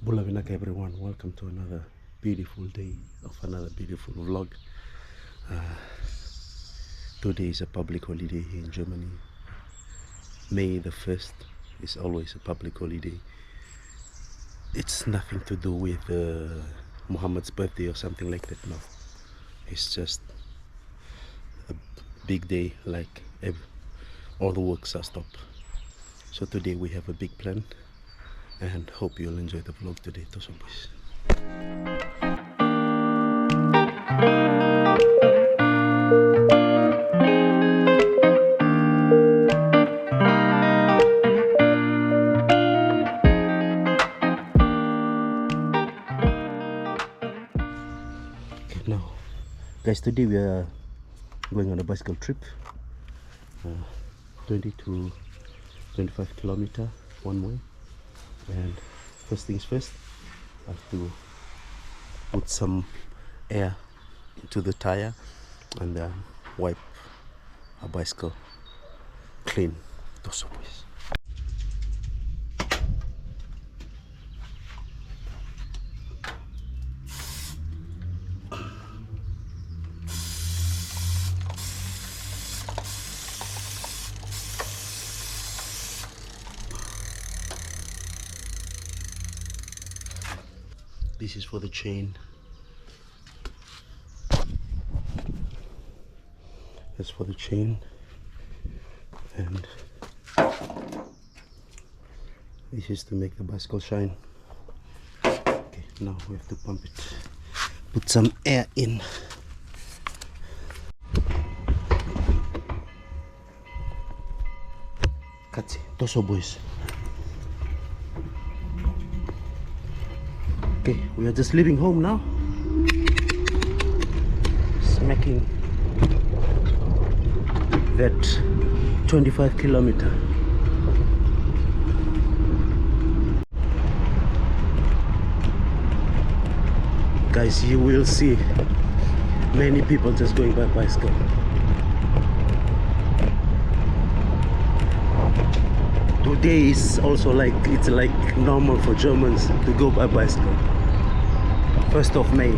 Bula Vinaka everyone, welcome to another beautiful day of another beautiful vlog. Today is a public holiday here in Germany. May the 1st is always a public holiday. It's nothing to do with Muhammad's birthday or something like that, no. It's just a big day, like all the works are stopped. So today we have a big plan and hope you'll enjoy the vlog today. Toso boys. Okay, now guys, today we are going on a bicycle trip, 20 to 25 kilometer one way. And first things first, I have to put some air into the tire and wipe our bicycle clean. Toso boys. This is for the chain. That's for the chain. And this is to make the bicycle shine. Okay, now we have to pump it. Put some air in. Katsi, Toso boys. Okay, we are just leaving home now. Smacking that 25 kilometer. Guys, you will see many people just going by bicycle. Today is also it's like normal for Germans to go by bicycle. 1st of May.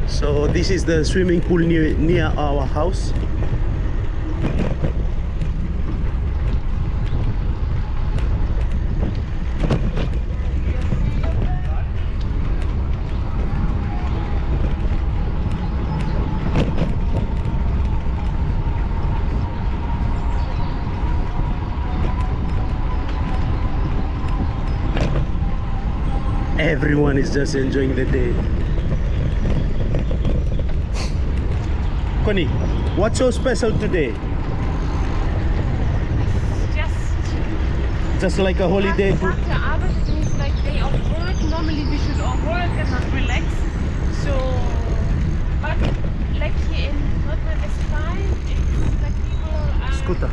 So this is the swimming pool near our house. Everyone is just enjoying the day. Connie, what's so special today? Just like a holiday. After Arbeit means like day of work. Normally we should all work and not relax. So, but like here in Nordrhein-Westfalen, it's like people Scooter.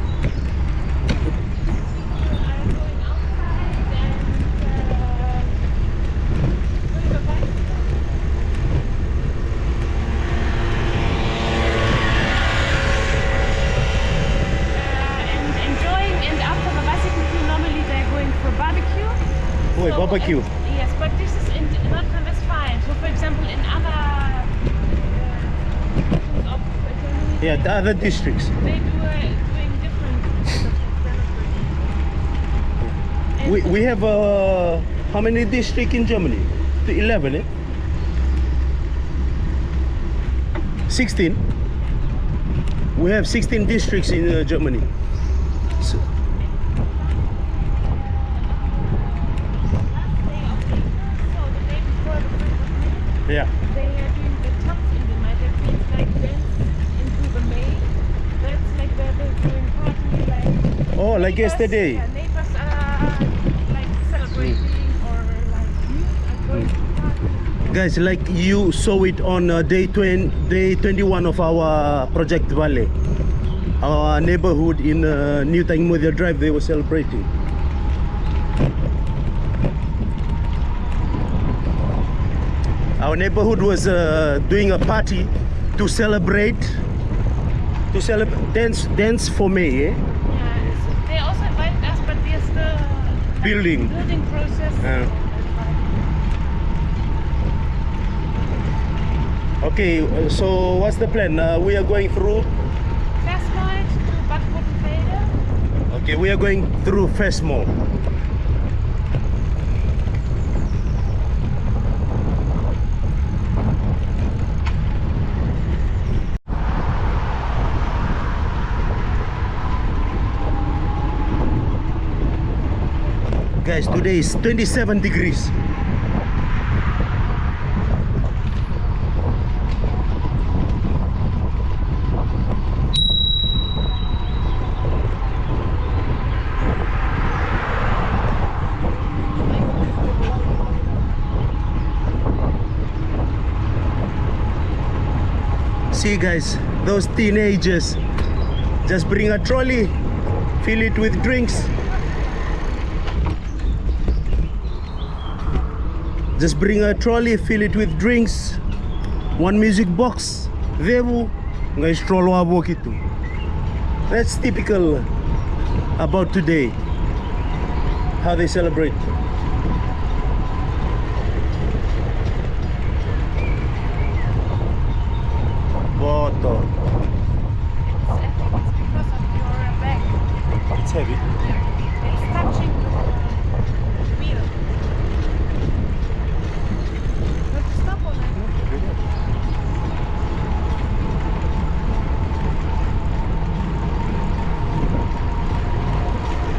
Barbecue. Yes, but this is in Nordrhein-Westfalen. So, for example, in other of Germany, yeah, the other districts. They doing different. We have how many districts in Germany? 11, eh? 16. We have 16 districts in Germany. So, yeah. They are doing the Tanz in the night. That means like dance into the May. That's like where they're doing party like. Oh, like yesterday. Yeah, neighbors are like celebrating or like are going to party. Guys, like you saw it on day 21 of our Project Valley. Our neighborhood in New Tangmudia Drive, they were celebrating. Our neighborhood was doing a party to celebrate To celebrate dance for May, eh? Yeah, they also invited us, but there's the Building. building process. Okay, so what's the plan? We are going through. Fast night to Bad Rothenfelde. Okay, we are going through Fest Mall. Guys, today is 27 degrees. See guys, those teenagers just bring a trolley, fill it with drinks. Just bring a trolley, fill it with drinks, one music box, vevo, ngai stroll wabo gitu. That's typical about today, how they celebrate. Boto. I think it's because of your back. It's heavy. It's touching the wheel. You have to stop on it.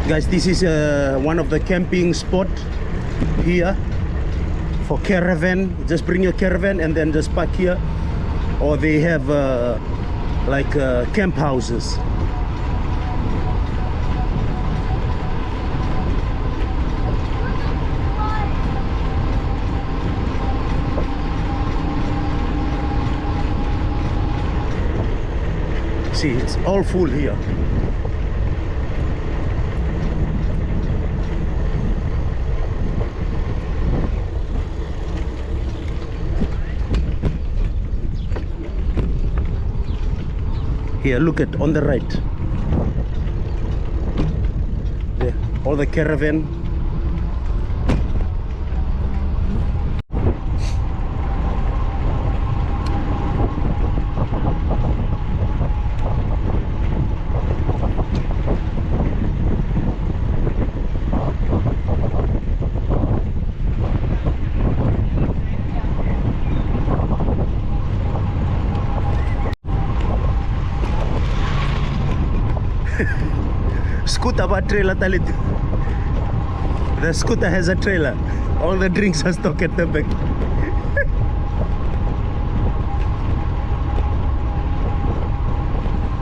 Guys, this is one of the camping spot here for caravan. Just bring your caravan and then just park here, or they have like camp houses. See, it's all full here. Here, look at on the right. There, all the caravan. Scooter ba trailer talit. The scooter has a trailer. All the drinks are stuck at the back.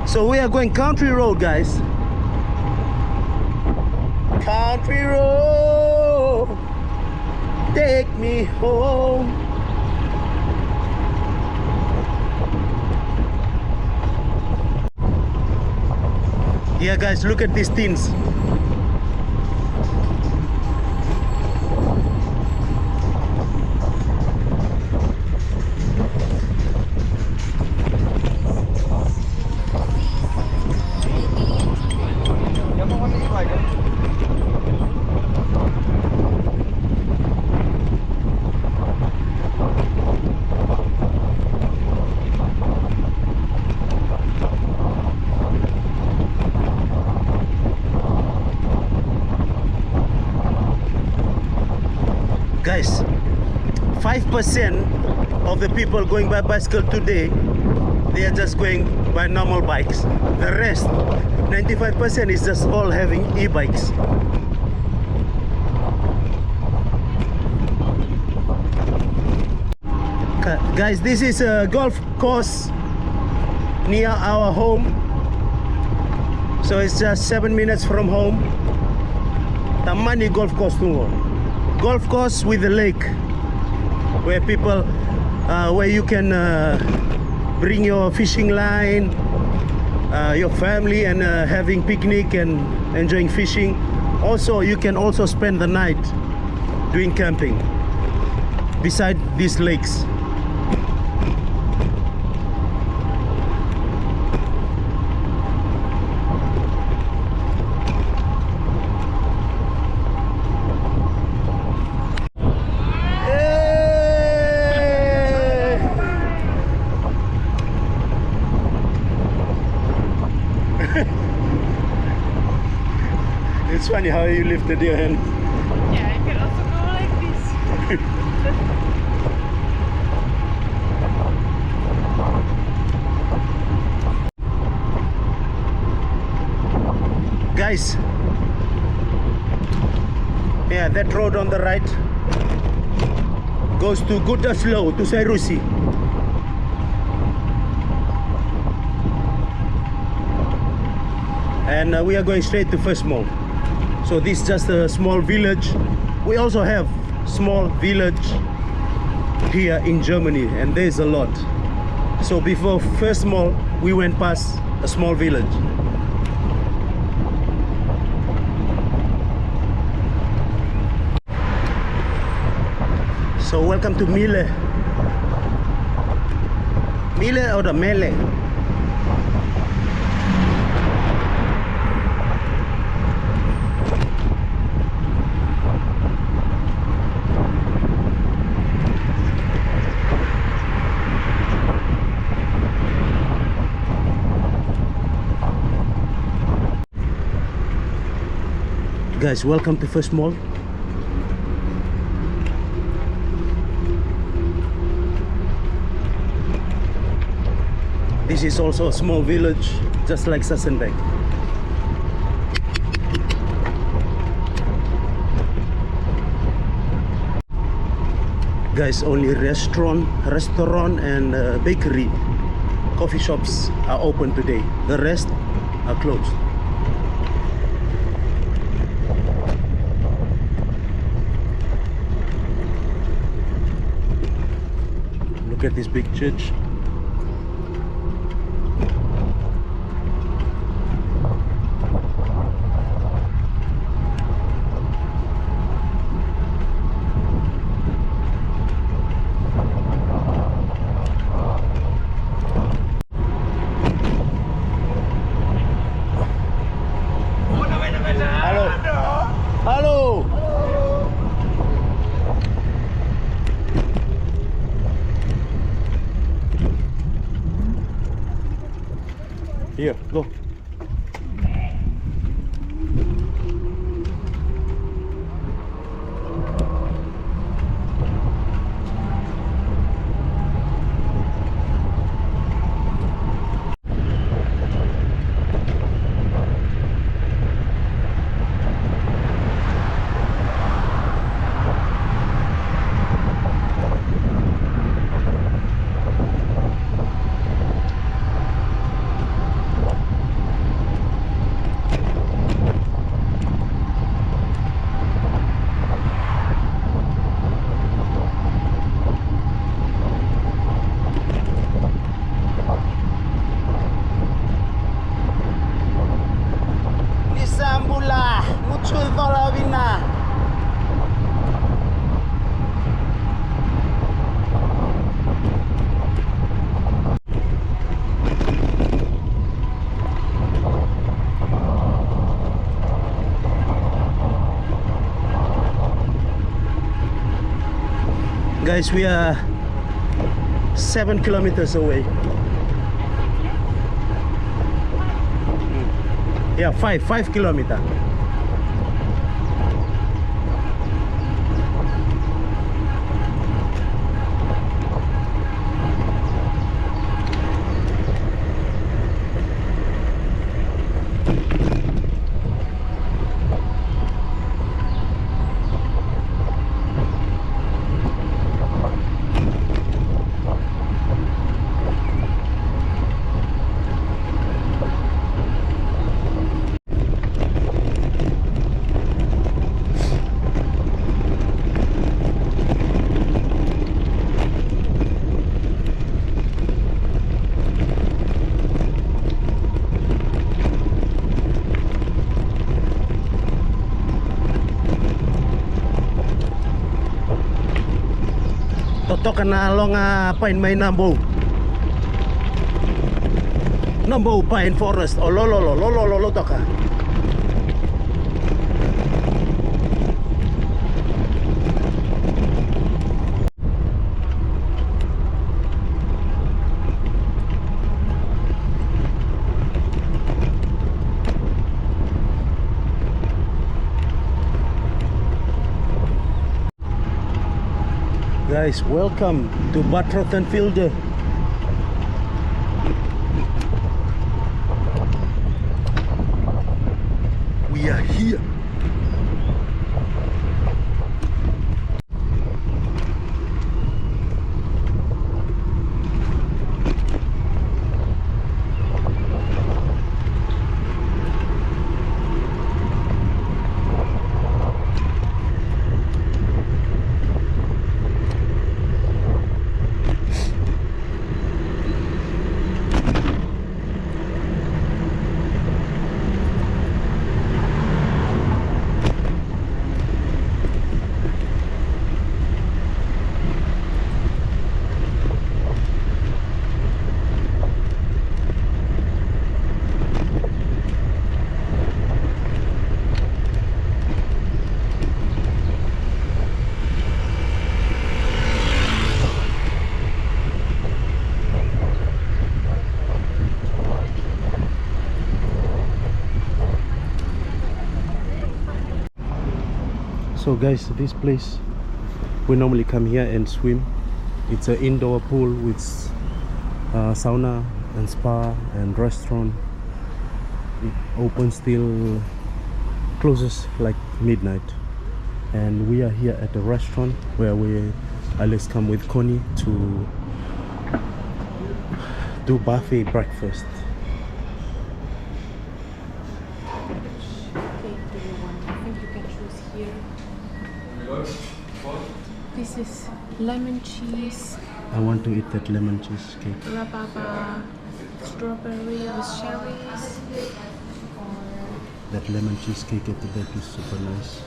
So we are going country road, guys. Country road, take me home. Yeah guys, look at these tins. Guys, 5% of the people going by bicycle today, they are just going by normal bikes. The rest, 95% is just all having e-bikes. Guys, this is a golf course near our home. So it's just 7 minutes from home. Tamani golf course tungo. Golf course with a lake where people where you can bring your fishing line, your family, and having picnic and enjoying fishing. Also, you can also spend the night doing camping beside these lakes. It's funny how you lifted your hand. Yeah, you can also go like this. Guys, yeah, that road on the right goes to Gudaslow, to Sairusi. And we are going straight to First Mall. So this is just a small village. We also have small village here in Germany, and there's a lot. So before First Mall, we went past a small village. So welcome to Mille. Mille or the Mele? Guys, welcome to First Mall. This is also a small village, just like Sassenbeck. Guys, only restaurant and bakery, coffee shops are open today. The rest are closed. Look at this big church. Hello. Here, go. Bula, muncul bola Vina. Guys, we are 7 kilometers away. Yeah, 5 kilometers. Toto kana lo nga pain may nambo pine forest o lo toka. Guys, welcome to Bad Rothenfelde. We are here. So guys, this place, we normally come here and swim. It's an indoor pool with sauna and spa and restaurant. It opens till closes like midnight. And we are here at the restaurant where we always come with Connie to do buffet breakfast. This is lemon cheese. I want to eat that lemon cheese cake. Rhubarber, strawberry with cherries. That lemon cheese cake at the back is super nice.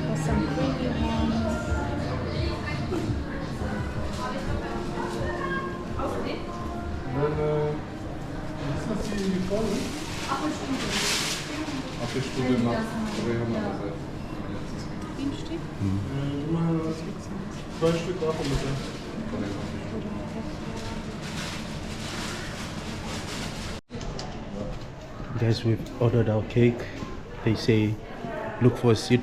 Or some creamy ones. Guys, we've ordered our cake. They say look for a seat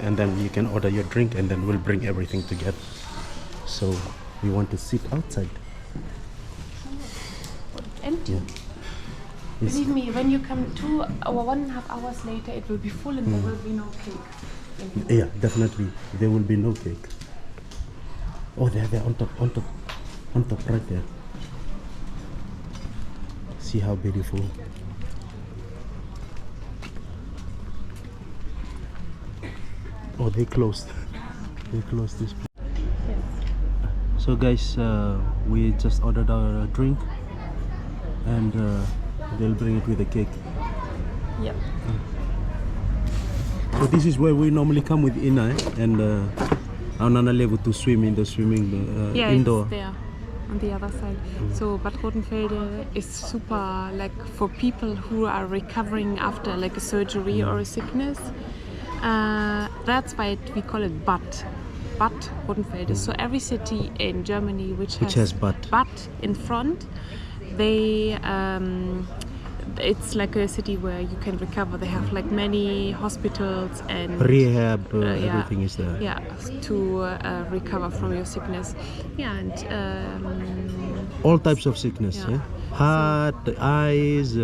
and then you can order your drink and then we'll bring everything together. So we want to sit outside. Empty. Yeah. Believe me, when you come 2 or 1.5 hours later, it will be full and there will be no cake. Yeah, definitely. There will be no cake. Oh, they're on top, right there. See how beautiful. Oh, they closed. They closed this place. Yes. So guys, we just ordered our drink and they'll bring it with the cake. Yep. So this is where we normally come with Ina and our Nana level to swim in the swimming indoor. It's there on the other side. So Bad Rothenfelde is super like for people who are recovering after like a surgery or a sickness. That's why we call it Bad Rothenfelde. So every city in Germany which has Bad in front, they it's like a city where you can recover. They have like many hospitals and rehab, everything is there. Yeah, to recover from your sickness. Yeah, and all types of sickness. Yeah. Heart, eyes,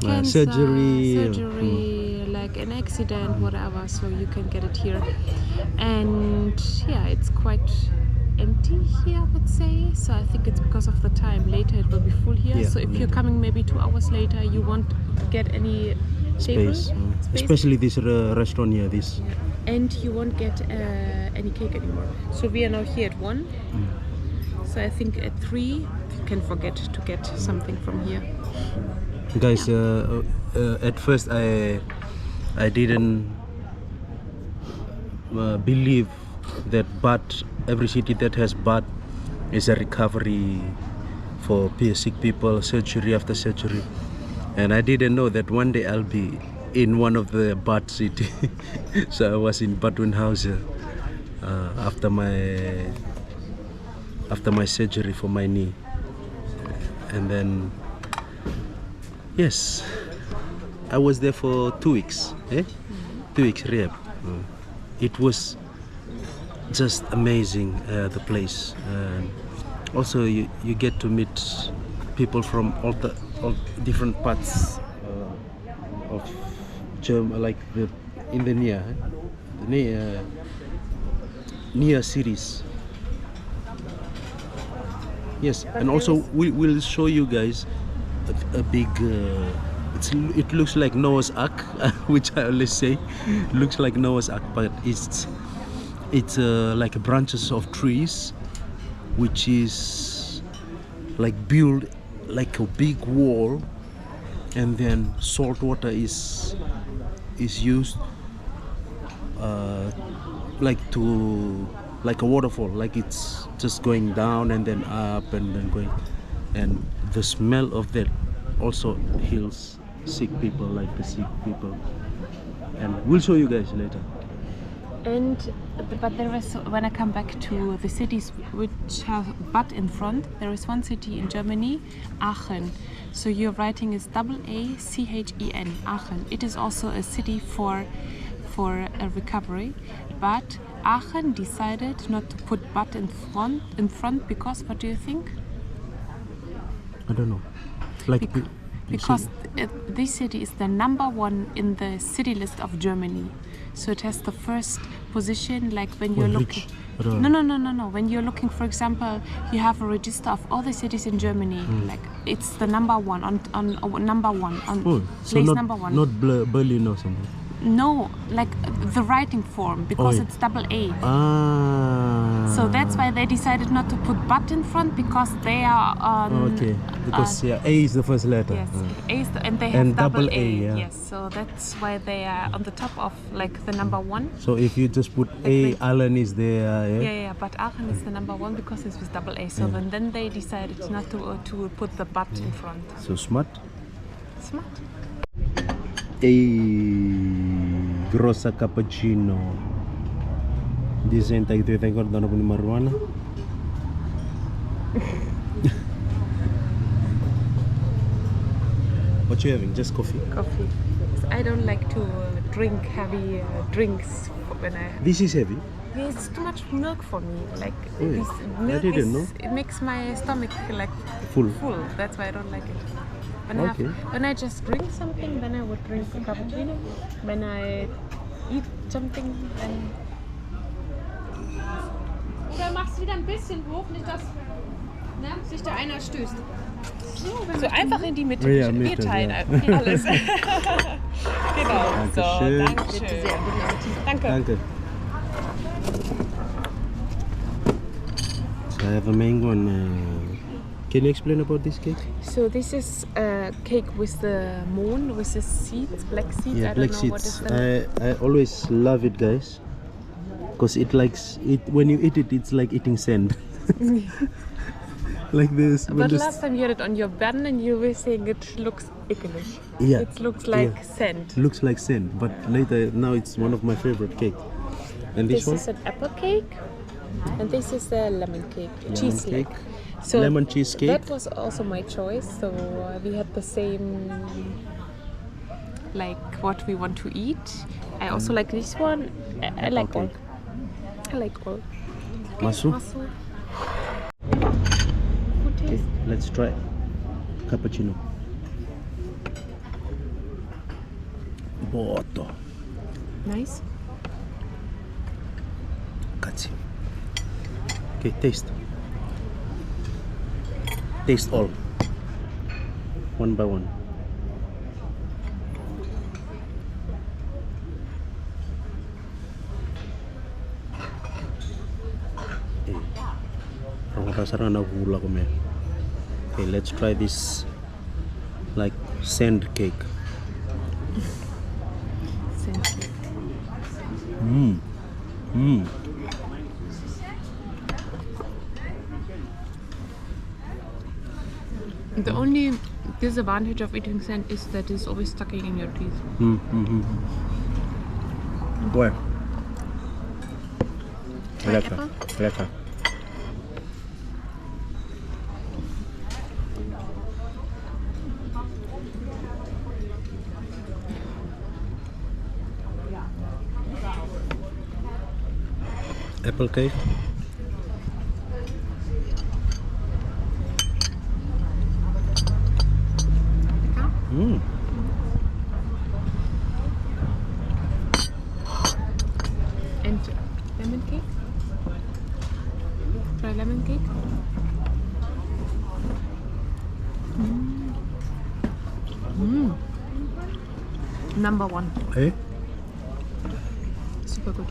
cancer, surgery, like an accident, whatever. So you can get it here, and yeah, it's quite empty here, I would say. So I think it's because of the time. Later it will be full here. Yeah, so if you're coming maybe 2 hours later, you won't get any space. Especially this restaurant here. This. Yeah. And you won't get any cake anymore. So we are now here at 1. So I think at 3 you can forget to get something from here. Guys, at first I didn't believe that every city that has Bad is a recovery for sick people, surgery after surgery. And I didn't know that one day I'll be in one of the Bad city. So I was in Bad Rothenfelde after my surgery for my knee. And then yes, I was there for 2 weeks. 2 weeks rehab. It was just amazing, the place. Also, you get to meet people from all different parts of Germany, like in the near cities. Yes, and also we'll show you guys a big. It looks like Noah's Ark, which I always say, looks like Noah's Ark, but it's like branches of trees, which is like built like a big wall, and then salt water is used like a waterfall, like it's just going down and then up and then going, and the smell of that also heals sick people, like the sick people, and we'll show you guys later. But there is, when I come back to the cities which have "but" in front, there is one city in Germany, Aachen. So your writing is Aachen, Aachen. It is also a city for a recovery, but Aachen decided not to put "but" in front because, what do you think? I don't know. Like because this city is the number one in the city list of Germany. So it has the first position, like when you're looking. No. When you're looking, for example, you have a register of all the cities in Germany. Like it's the number one on number one on place number one. Not Berlin or something. No, like the writing form, because it's AA. So that's why they decided not to put "but" in front, because they are okay, because A is the first letter. Yes, A is and they have double A. Yeah. Yes, so that's why they are on the top of like the number one. So if you just put A, Allen is there. Yeah, but Aachen is the number one because it's with double A. So then they decided not to put the "but" in front. So smart. Smart. Grossa cappuccino. Design tag itu tengok dana pun marijuana. What you having? Just coffee? Coffee. I don't like to drink heavy drinks when I. This is heavy. It's too much milk for me. Like Oh, this I milk didn't know. it makes my stomach like Full. That's why I don't like it. Okay. When I just drink something, then I would drink a cappuccino. When I eat something, then. Oder machst du wieder ein bisschen hoch, nicht dass sich da einer stößt. So einfach in die Mitte. Ja, Wir Mitte, teilen ja. einfach alles. Genau. Dankeschön. So, danke schön. Danke. Danke. So I have a mango and can you explain about this cake? So this is a cake with the moon, with the seeds, black seeds. Yeah, I black don't know what is seeds. that. I always love it, guys, because it likes it when you eat it. It's like eating sand. Like this. But last time you had it on your bun and you were saying it looks ekelig. Yeah. It looks like sand. Looks like sand, but later now it's one of my favorite cake. And this one? Is an apple cake, and this is a lemon cake, cheese cake. cake. So Lemon cheesecake. that was also my choice. So we had the same, like what we want to eat. I also like this one. I like all. I like all. Masu? Masu. Okay, let's try cappuccino. Boto. Nice. Grazie. Okay, taste. Taste all. One by one. Okay, let's try this like sand cake. Sand cake. The only disadvantage of eating sand is that it's always stuck in your teeth. Where? Pineapple? Lecker. apple cake. Mm. And lemon cake. Try lemon cake. Number one. Hey? Super good.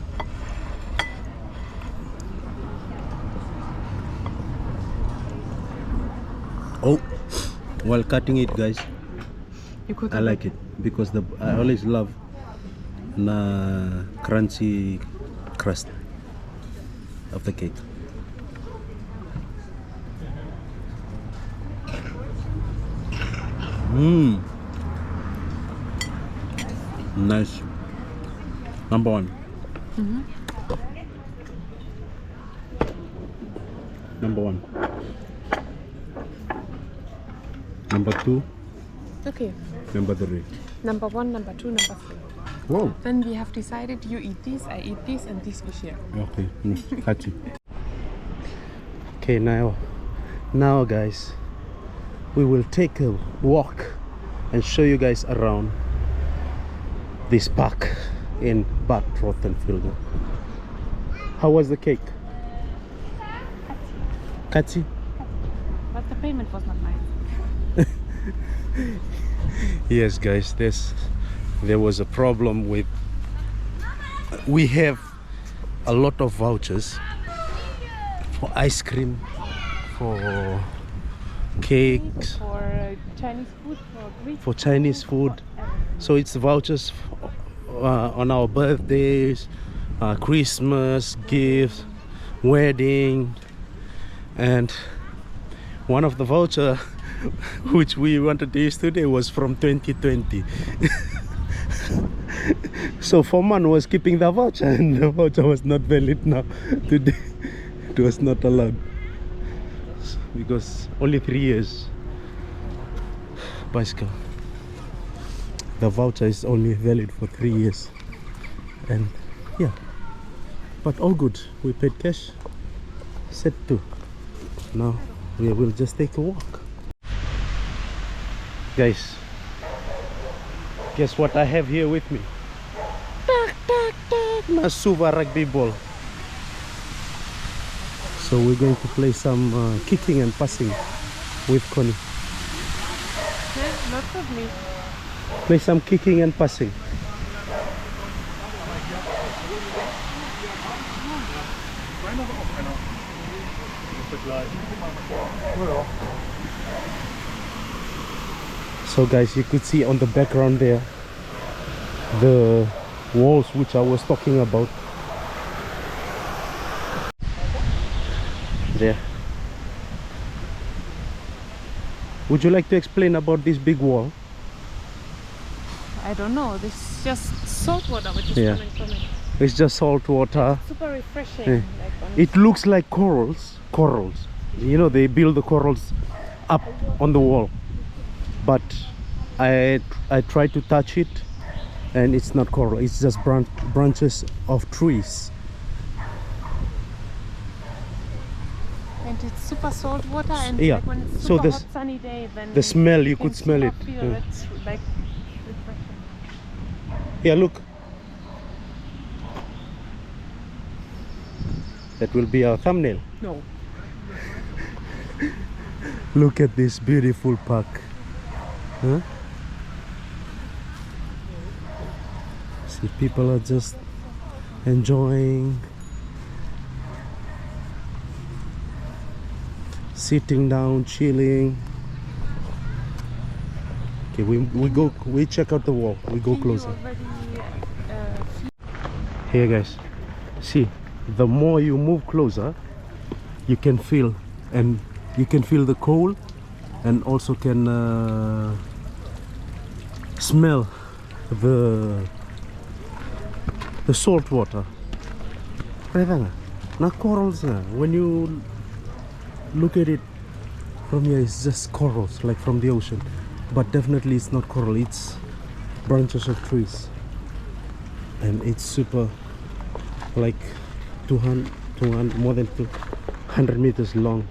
Oh, while cutting it, guys, You could I like it because I always love crunchy crust of the cake. Mmm. Nice. Number one. Number one. Number two. Okay. Number three. Number one, number two, number three. Whoa. Then we have decided you eat this, I eat this, and this we share. Okay. Got you. Okay, now guys, we will take a walk and show you guys around this park in Bad Rothenfelde. How was the cake? Katsi? But the payment was not nice. Yes, guys, there was a problem with. We have a lot of vouchers for ice cream, for cakes, For Chinese food, for Greek for Chinese food. So it's vouchers on our birthdays, Christmas, gifts, wedding, and one of the voucher which we wanted to use today was from 2020. So Foreman was keeping the voucher and the voucher was not valid now. Today it was not allowed because only 3 years. Bicycle. The voucher is only valid for 3 years. And yeah, but all good. We paid cash. Set to. Now we will just take a walk. Guys, guess what I have here with me? Nasuva rugby ball. So we're going to play some kicking and passing with Connie. Yeah, not of me. Play some kicking and passing. So guys, you could see on the background there the walls which I was talking about. There. Would you like to explain about this big wall? I don't know. This is just salt water which is coming from it. It's just salt water. Super refreshing. Yeah. Like on It looks like corals. You know, they build the corals up on the wall. But I tried to touch it and it's not coral. It's just branches of trees. And it's super salt water, and Yeah. like when it's So super this- hot sunny day, then the smell, you can could smell super it. feel Yeah. it's like refreshing. Yeah, look. That will be our thumbnail. No. Look at this beautiful park. Huh? See, people are just enjoying, sitting down, chilling. Okay, we check out the wall. We go closer. Here, guys, see, the more you move closer, you can feel the cold, and also can smell the salt water. Now corals, when you look at it from here, it's just corals, like from the ocean, but definitely it's not coral, it's branches of trees, and it's super, like 200 200, more than 200 meters long.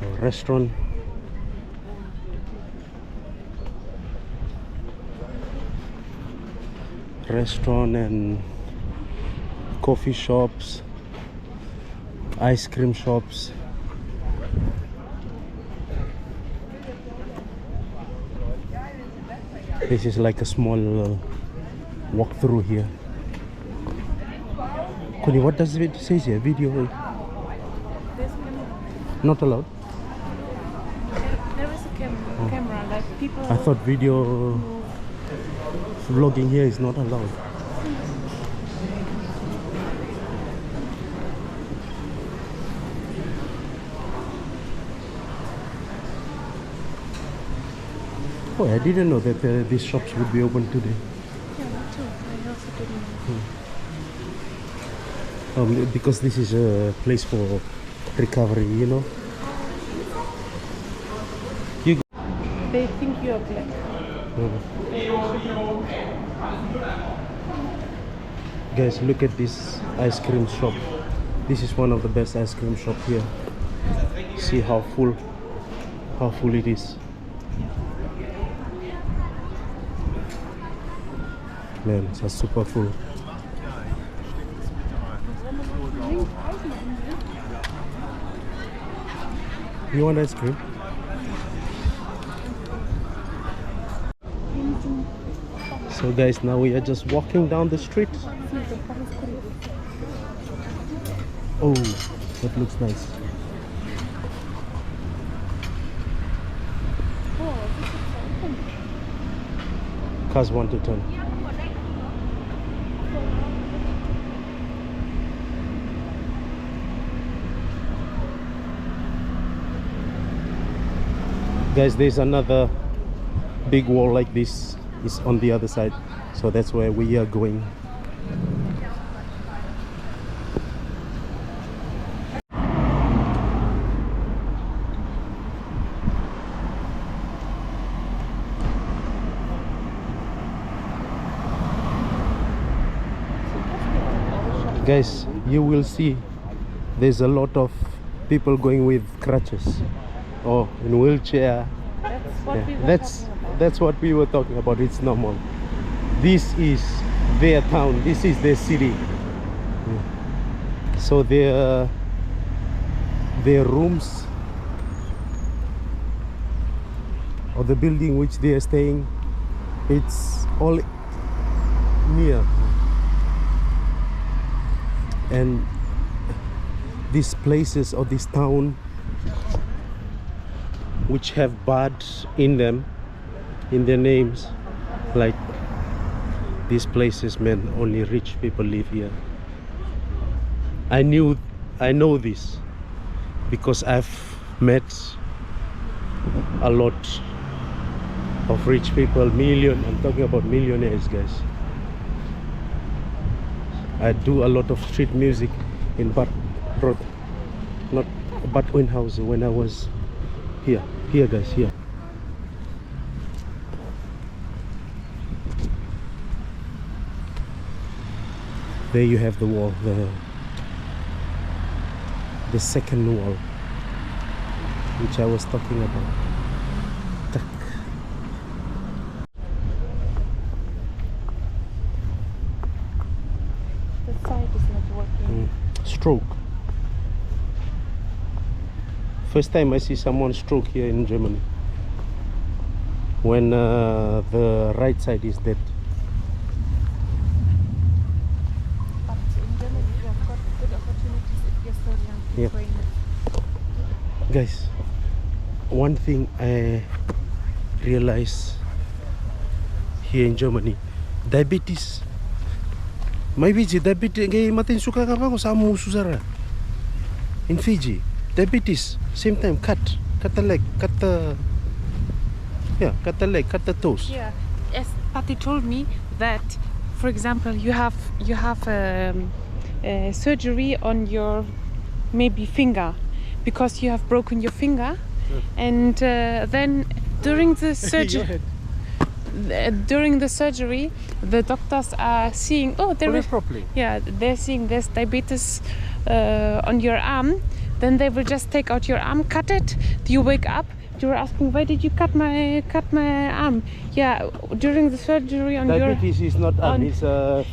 A restaurant. Restaurant and coffee shops, ice cream shops. This is like a small walk through here. Connie, what does it say here? Video? Not allowed? There is a camera, like people. I thought video vlogging here is not allowed. Oh, I didn't know that these shops would be open today. Yeah, me too. I also didn't know. Because this is a place for recovery, you know. They think you are black. Guys, look at this ice cream shop. This is one of the best ice cream shop here. See how full it is. Man, it's super full. You want ice cream? So guys, now we are just walking down the street. Oh, that looks nice. Cars want to turn. Guys, there's another big wall like this is on the other side, so that's where we are going. Guys, you will see there's a lot of people going with crutches or in wheelchair. That's what we were talking about. It's normal. This is their town, this is their city. So their rooms or the building which they are staying, it's all near. And these places or this town which have bad in them, in their names, like these places, man, only rich people live here. I know this because I've met a lot of rich people, I'm talking about millionaires, guys. I do a lot of street music in Bad Rothenfelde when I was here guys, here. There you have the wall, the second wall, which I was talking about. The side is not working. Stroke. First time I see someone stroke here in Germany. When the right side is dead. But in Germany you have got good opportunities if you're still young to Yep. train it. Guys, one thing I realize here in Germany, diabetes. Maybe diabetes kay matin suka ka ba ko sa mo susara. In Fiji, diabetes same time cut the leg, cut the leg, cut the toes. Yeah, yes, but they told me that, for example, you have surgery on your maybe finger because you have broken your finger, and then during the surgery, during the surgery, the doctors are seeing, oh, there is, properly. yeah, they're seeing there's diabetes on your arm. Then they will just take out your arm, cut it. You wake up. You're asking, why did you cut my arm? Yeah, during the surgery on Diabetes is not arm, it's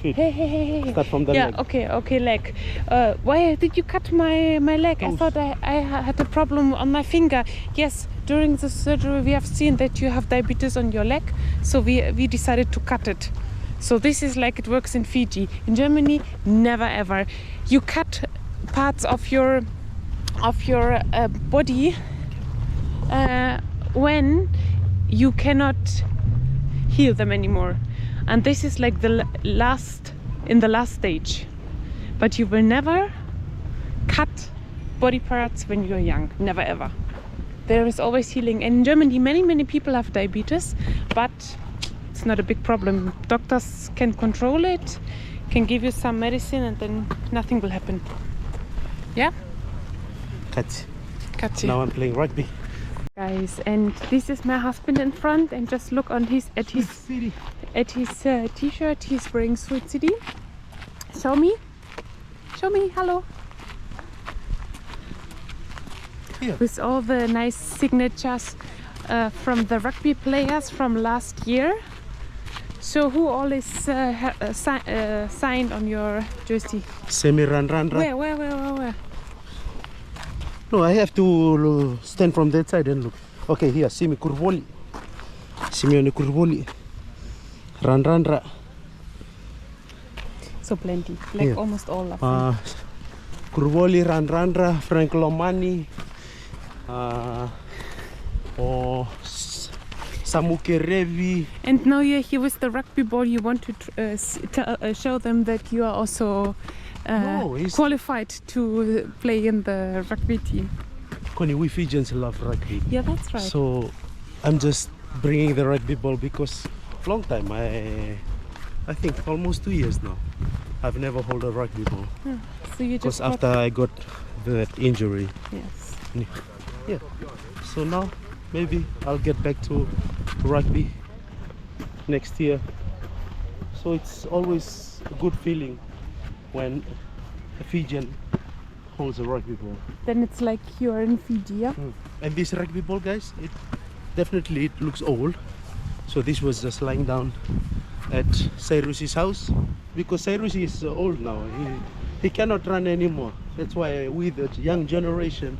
feet. Hey. Start from the leg. Okay, leg. Why did you cut my leg? I thought I had a problem on my finger. Yes, during the surgery we have seen that you have diabetes on your leg, so we decided to cut it. So this is like it works in Fiji. In Germany, never ever. You cut parts of your body when you cannot heal them anymore, and this is like the last stage. But you will never cut body parts when you're young, never ever. There is always healing. And in Germany, many people have diabetes, but it's not a big problem. Doctors can control it, can give you some medicine, and then nothing will happen. Yeah. Cut. Now I'm playing rugby. Guys, and this is my husband in front, and just look on his t-shirt. He's wearing Sweet City. Show me, hello. Here. With all the nice signatures from the rugby players from last year. So who all is signed on your jersey? Semi run. Where? No, I have to stand from that side and look. Okay, here, Simeone Kurvoli. Run. So plenty, like Yeah. almost all of them. Kurvoli, Randra, Frank Lomani, Samuke Revi. And now you're here with the rugby ball. You want to show them that you are also qualified to play in the rugby team. Connie, we Fijians love rugby. Yeah, that's right. So I'm just bringing the rugby ball because long time, I think almost 2 years now, I've never held a rugby ball. So you Because just after I got that injury. Yes. Yeah. So now maybe I'll get back to rugby next year. So it's always a good feeling when a Fijian holds a rugby ball. Then it's like you're in Fiji, yeah? And this rugby ball, guys, it definitely looks old. So this was just lying down at Cyrus's house because Cyrus is old now. He cannot run anymore. That's why we, the young generation,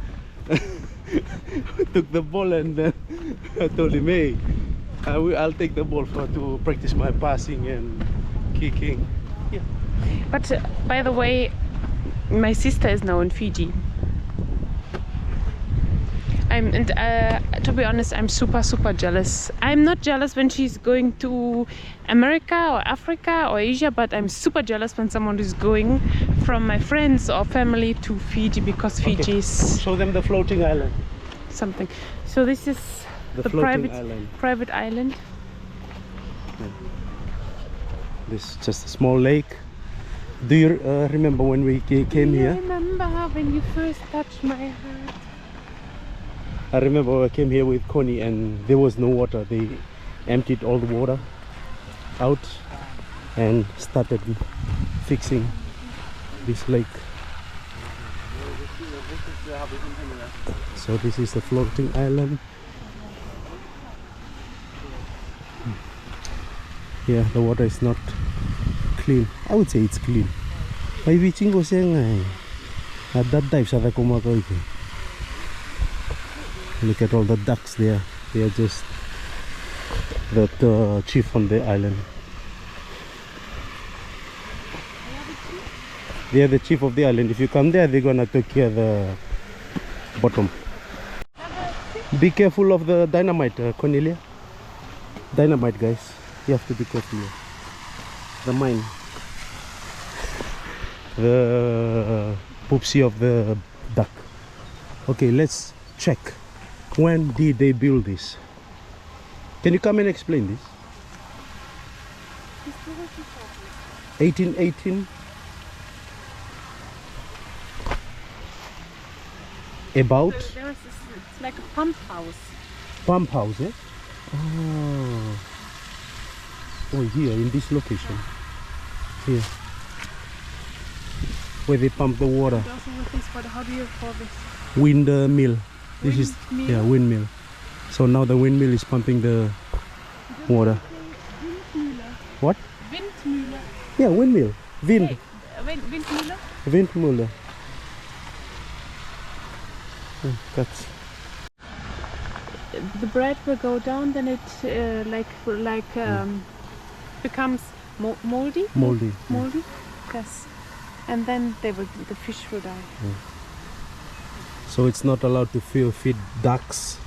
took the ball, and then I told him, hey, I'll take the ball to practice my passing and kicking. Yeah. But by the way, my sister is now in Fiji. To be honest, I'm super jealous. I'm not jealous when she's going to America or Africa or Asia, but I'm super jealous when someone is going from my friends or family to Fiji, because Fiji is Show them the floating island. something. So this is the private island. Yeah. This is just a small lake. Do you remember when we came here? I remember when you first touched my heart. I remember I came here with Connie and there was no water. They emptied all the water out and started fixing this lake. So this is the floating island. Yeah, the water is not clean. I would say it's clean. Maybe chingo saying that dives at the Look at all the ducks there. They are just the chief on the island. They are the chief of the island. If you come there, they're gonna take care of the bottom. Be careful of the dynamite, Cornelia. Dynamite, guys. You have to be careful here. The mine. The poopsie of the duck. Okay, let's check. When did they build this? Can you come and explain this? 1818. About? There is it's like a pump house. Pump house, eh? Oh. Oh, here in this location. Here. Where they pump the water. And also with this water, how do you call this? Windmill. This is Windmill? yeah, windmill. So now the windmill is pumping the water. Windmühle. What? Windmühle. Yeah, windmill. Wind. Hey, Windmühle? Windmühle. That's The bread will go down, then it becomes moldy. moldy. Moldy. Yes. And then the fish will die. So it's not allowed to feed ducks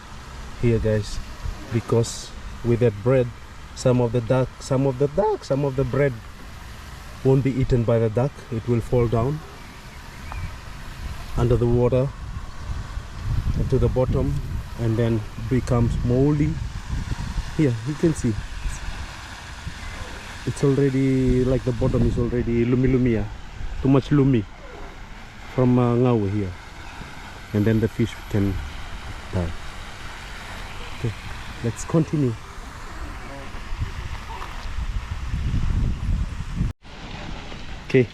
here, guys, because with that bread, some of the bread won't be eaten by the duck. It will fall down under the water to the bottom and then becomes moldy. Here you can see it's already like the bottom is already lumi, too much lumi from ngawe here, and then the fish can die. Okay, let's continue. Okay,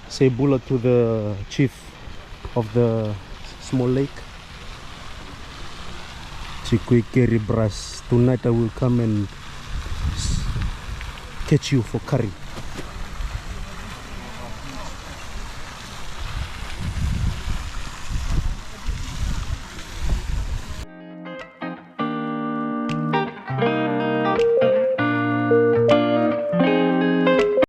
say Bula to the chief of the small lake. Tonight I will come and catch you for curry.